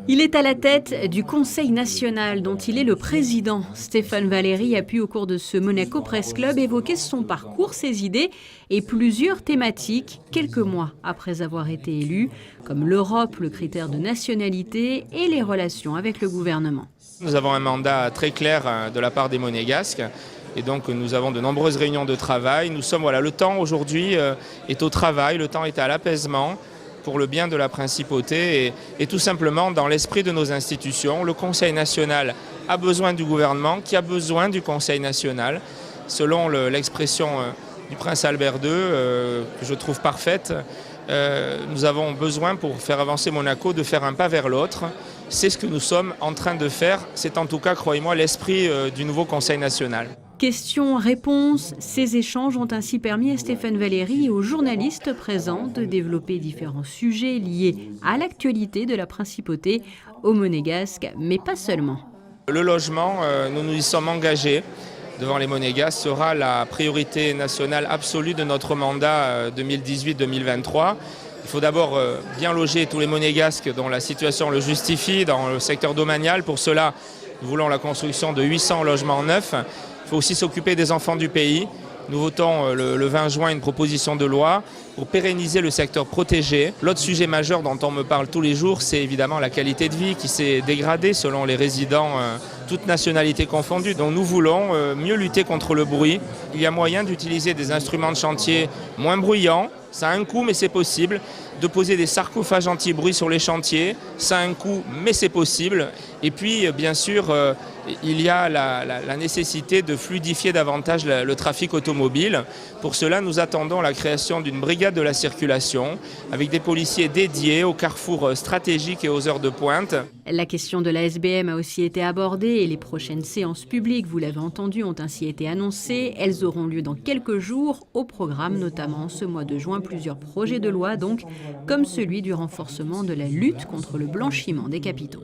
Il est à la tête du Conseil national dont il est le président. Stéphane Valéry a pu au cours de ce Monaco Press Club évoquer son parcours, ses idées et plusieurs thématiques quelques mois après avoir été élu, comme l'Europe, le critère de nationalité et les relations avec le gouvernement. Nous avons un mandat très clair de la part des Monégasques. Et donc nous avons de nombreuses réunions de travail. Le temps aujourd'hui est au travail, le temps est à l'apaisement pour le bien de la principauté et tout simplement dans l'esprit de nos institutions. Le Conseil national a besoin du gouvernement qui a besoin du Conseil national. Selon l'expression du prince Albert II, que je trouve parfaite, nous avons besoin pour faire avancer Monaco de faire un pas vers l'autre. C'est ce que nous sommes en train de faire. C'est en tout cas, croyez-moi, l'esprit du nouveau Conseil national. Questions-réponses, ces échanges ont ainsi permis à Stéphane Valéry et aux journalistes présents de développer différents sujets liés à l'actualité de la principauté, aux Monégasques, mais pas seulement. Le logement, nous nous y sommes engagés devant les Monégasques, sera la priorité nationale absolue de notre mandat 2018-2023. Il faut d'abord bien loger tous les Monégasques dont la situation le justifie dans le secteur domanial. Pour cela, nous voulons la construction de 800 logements neufs. Il faut aussi s'occuper des enfants du pays. Nous votons le 20 juin une proposition de loi pour pérenniser le secteur protégé. L'autre sujet majeur dont on me parle tous les jours, c'est évidemment la qualité de vie qui s'est dégradée selon les résidents, toutes nationalités confondues. Donc nous voulons mieux lutter contre le bruit. Il y a moyen d'utiliser des instruments de chantier moins bruyants. Ça a un coût, mais c'est possible. De poser des sarcophages anti-bruit sur les chantiers, ça a un coût, mais c'est possible. Et puis, bien sûr, il y a la nécessité de fluidifier davantage le trafic automobile. Pour cela, nous attendons la création d'une brigade de la circulation avec des policiers dédiés aux carrefours stratégiques et aux heures de pointe. La question de la SBM a aussi été abordée et les prochaines séances publiques, vous l'avez entendu, ont ainsi été annoncées. Elles auront lieu dans quelques jours. Au programme, notamment ce mois de juin, plusieurs projets de loi, donc, comme celui du renforcement de la lutte contre le blanchiment des capitaux.